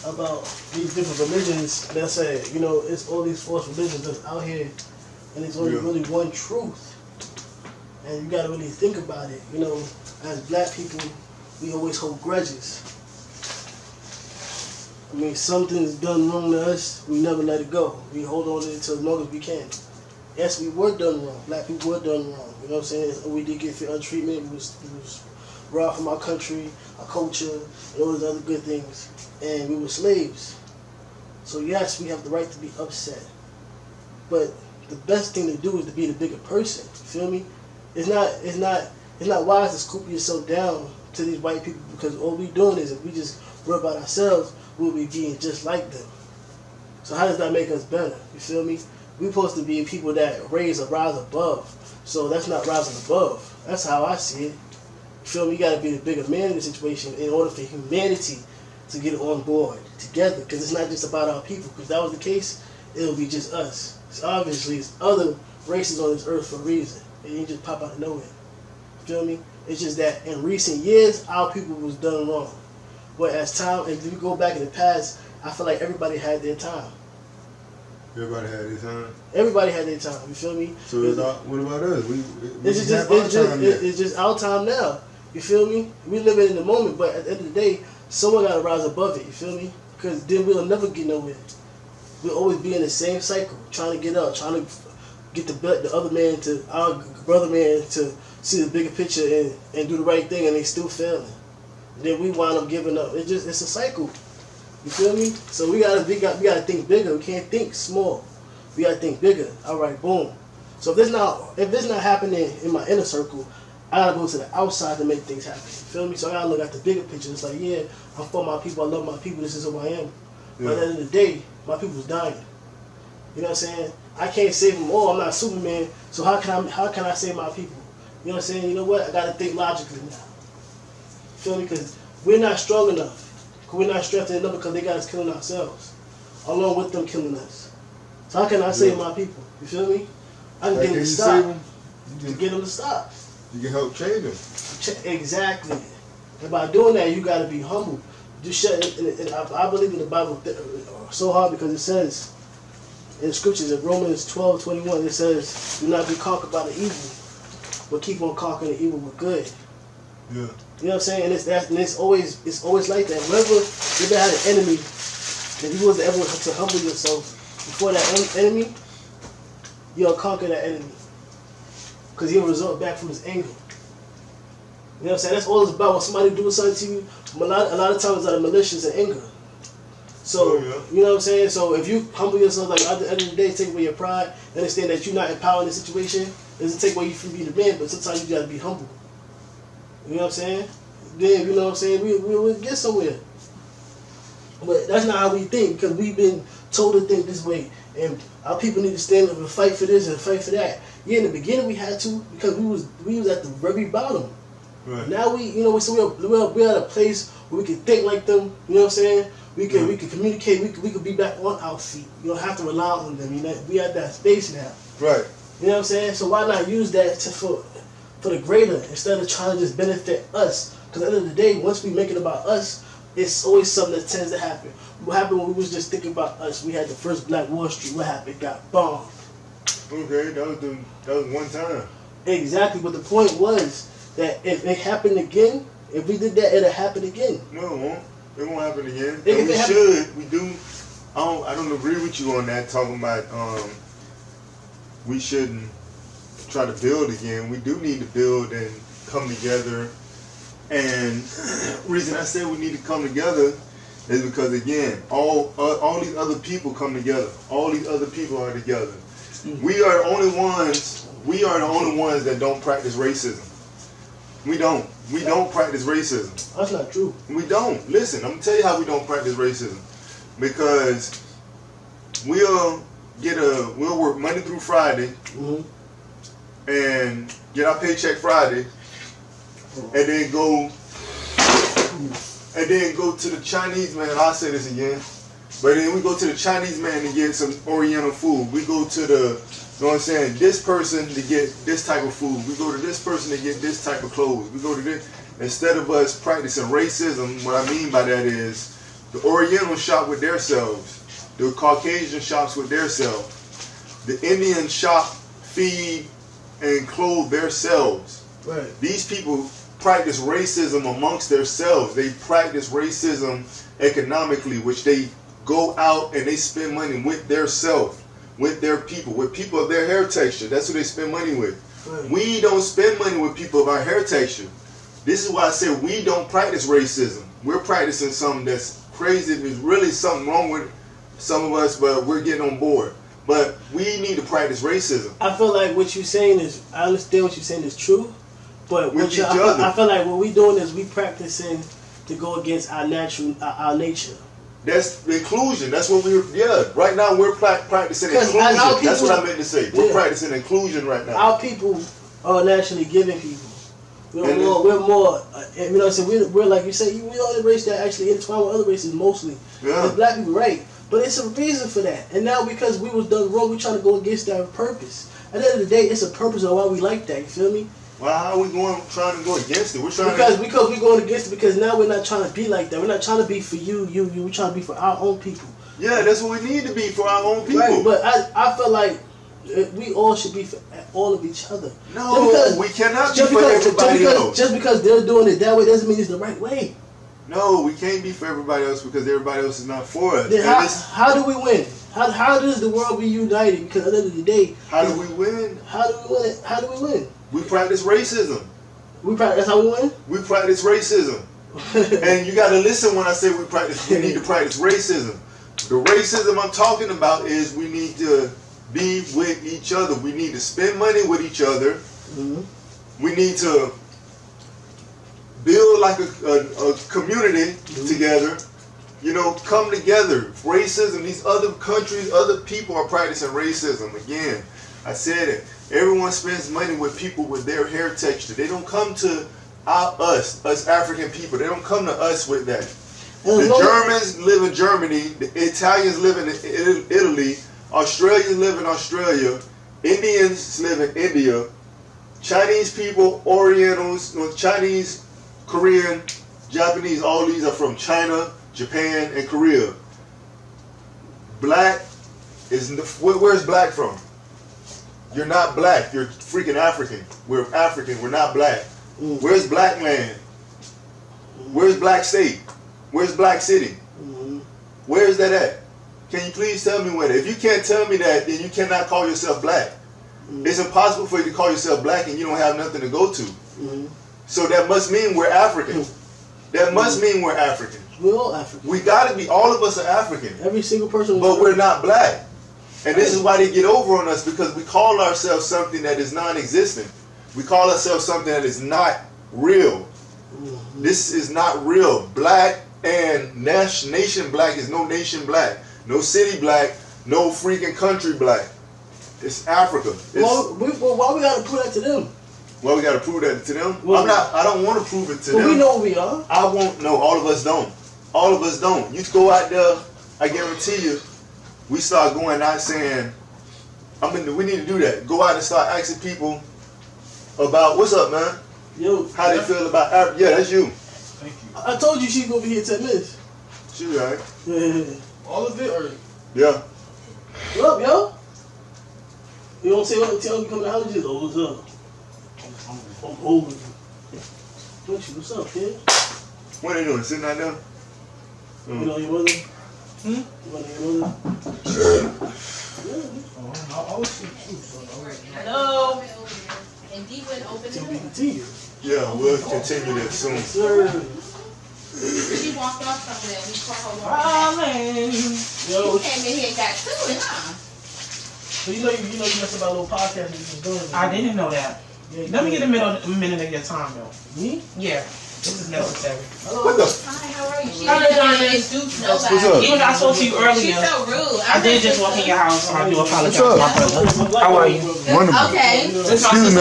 about these different religions that say, it's all these false religions that's out here, and it's only really one truth. And you gotta really think about it. As black people, we always hold grudges. I mean, something's done wrong to us, we never let it go. We hold on to it as long as we can. Yes, we were done wrong. Black people were done wrong. You know what I'm saying? We did get fair treatment. We was robbed from our country, our culture, and all those other good things. And we were slaves. So yes, we have the right to be upset. But the best thing to do is to be the bigger person. You feel me? It's not wise to scoop yourself down to these white people, because all we doing is, if we just worry about ourselves, we'll be being just like them. So how does that make us better? You feel me? We're supposed to be people that rise above. So that's not rising above. That's how I see it. You feel me? You got to be the bigger man in the situation in order for humanity to get on board together. Because it's not just about our people. Because if that was the case, it'll be just us. So obviously, it's other races on this earth for a reason. It ain't just pop out of nowhere. You feel me? It's just that in recent years, our people was done wrong. But as time, and if you go back in the past, I feel like everybody had their time. Everybody had their time. Everybody had their time. You feel me? So what about us? It's just our time now. You feel me? We living in the moment, but at the end of the day, someone gotta rise above it. You feel me? Because then we'll never get nowhere. We'll always be in the same cycle, trying to get up, trying to get the other man to our brother man to see the bigger picture and do the right thing, and they still failing. And then we wind up giving up. It's a cycle. You feel me? So we gotta think bigger. We can't think small. We gotta think bigger. All right, boom. So if it's not happening in my inner circle, I gotta go to the outside to make things happen. You feel me? So I gotta look at the bigger picture. It's like, yeah, I'm for my people. I love my people. This is who I am. Yeah. But at the end of the day, my people's dying. You know what I'm saying? I can't save them all. I'm not Superman. So how can I save my people? You know what I'm saying? You know what? I gotta think logically now. You feel me? Because we're not strong enough. We're not strengthened enough because they got us killing ourselves, along with them killing us. So how can I save my people? You feel me? I can get them to stop. To get them to stop. You can help change them. Exactly. And by doing that, you got to be humble. I believe in the Bible so hard because it says in the scriptures in Romans 12:21, it says, "Do not be conquered by the evil, but keep on conquering the evil with good." Yeah. You know what I'm saying? And it's always like that. Whenever you ever had an enemy, if you wasn't ever to humble yourself before that enemy, you'll conquer that enemy. Because he'll resort back from his anger. You know what I'm saying? That's all it's about. When somebody doing something to you, a lot of times out of malicious and anger. So, you know what I'm saying? So if you humble yourself, like at the end of the day, take away your pride, understand that you're not empowering the situation, doesn't take away you from being the man, but sometimes you got to be humble. You know what I'm saying? Then, you know what I'm saying, we'll get somewhere. But that's not how we think, because we've been told to think this way. And our people need to stand up and fight for this and fight for that. Yeah, in the beginning we had to, because we was at the very bottom. Right. Now we're at a place where we can think like them. You know what I'm saying? We can communicate. We could be back on our feet. You don't have to rely on them. You know, we at that space now. Right. You know what I'm saying? So why not use that for the greater instead of trying to just benefit us? Because at the end of the day, once we make it about us, it's always something that tends to happen. What happened when we was just thinking about us? We had the first Black Wall Street. What happened? It got bombed. Okay, that was one time. Exactly, but the point was that if it happened again, if we did that, it'll happen again. No, it won't. It won't happen again. We do. I don't agree with you on that. Talking about we shouldn't try to build again. We do need to build and come together. And reason I say we need to come together is because, again, all these other people come together. All these other people are together. We are the only ones that don't practice racism. We don't practice racism. That's not true. We don't. Listen, I'm gonna tell you how we don't practice racism. Because we'll work Monday through Friday, and get our paycheck Friday, and then go to the Chinese man. I'll say this again. But then we go to the Chinese man to get some Oriental food. We go to this person to get this type of food. We go to this person to get this type of clothes. We go to this. Instead of us practicing racism, what I mean by that is The Oriental shop with themselves. The Caucasian shops with themselves. The Indian shop, feed, and clothe themselves. Right. These people practice racism amongst themselves. They practice racism economically, which they go out and they spend money with their self, with their people, with people of their hair texture. That's who they spend money with. Right. We don't spend money with people of our hair texture. This is why I said we don't practice racism. We're practicing something that's crazy. There's really something wrong with some of us, but we're getting on board. But we need to practice racism. I feel like what you're saying is, I understand what you're saying is true, but With each other. I feel like what we're doing is we practicing to go against our nature. That's inclusion. That's what right now we're practicing 'Cause inclusion. our people- That's what I meant to say. We're Yeah. practicing inclusion right now. Our people are naturally giving people. We're more, you know what I'm saying? We're like you say, we are the race that actually intertwine with other races mostly. Yeah. It's black people, right? But it's a reason for that. And now because we was done wrong, we're trying to go against that purpose. At the end of the day, it's a purpose of why we like that. You feel me? Well, how are we trying to go against it? We're trying Because we're going against it because now we're not trying to be like that. We're not trying to be for you. We're trying to be for our own people. Yeah, that's what we need to be for our own people. Right, but I feel like we all should be for all of each other. No, we cannot be for everybody else. Just because they're doing it that way doesn't mean it's the right way. No, we can't be for everybody else because everybody else is not for us. Then how do we win? How does the world be united? Because at the end of the day, how do we win? How do we win? How do we win? We practice racism. That's how we win? We practice racism. And you got to listen when I say we need to practice racism. The racism I'm talking about is we need to be with each other. We need to spend money with each other. Mm-hmm. We need to build like a community together. You know, come together. Racism, these other countries, other people are practicing racism. Again, I said it. Everyone spends money with people with their hair texture. They don't come to us African people. They don't come to us with that. The Germans live in Germany. The Italians live in Italy. Australians live in Australia. Indians live in India. Chinese people, Orientals, Chinese, Korean, Japanese, all these are from China, Japan, and Korea. Black is, where's black from? You're not black. You're freaking African. We're African. We're not black. Mm-hmm. Where's black man? Where's black state? Where's black city? Mm-hmm. Where's that at? Can you please tell me where? If you can't tell me that, then you cannot call yourself black. Mm-hmm. It's impossible for you to call yourself black and you don't have nothing to go to. Mm-hmm. So that must mean we're African. That must mean we're African. We're all African. We gotta be, all of us are African. Every single person. But we're not black. And this is why they get over on us, because we call ourselves something that is non-existent. We call ourselves something that is not real. Mm-hmm. This is not real. Black and nation black is no nation black. No city black. No freaking country black. It's Africa. Why we gotta prove that to them? Well, we gotta prove that to them. I don't want to prove it to them. But we know who we are. I won't. No, all of us don't. All of us don't. You go out there, I guarantee you, we start going out saying, we need to do that. Go out and start asking people about, what's up, man? Yo, how they feel about Africa. Yeah, that's you. Thank you. I told you she's gonna be here 10 minutes. She right. Yeah. All of it, or yeah. What up, yo? You don't say what? Tell me come to the house. Just what's up? I'm over. What's up, kid? What are they doing? Sitting out there? You know your mother? You know your mother? I always see you. Hello. And D went open Till it we up. continue. Yeah, we'll continue that soon. Sir. She walked off somewhere. We saw her walking. Yo. She came in here and got to it, huh? So you know you messed about a little podcast that you doing. I didn't know that. Yeah, Let me get a minute of your time, though. Me? Yeah, this is necessary. Hello. What the? Hi, how are you? She Hi, didn't Diamond. introduce What's up? nobody. Even though I spoke to you She's earlier, so rude. I did just walk in your house, so I do apologize, What's up? my brother. How are you? Wonderful. Okay. This is my Excuse me. sister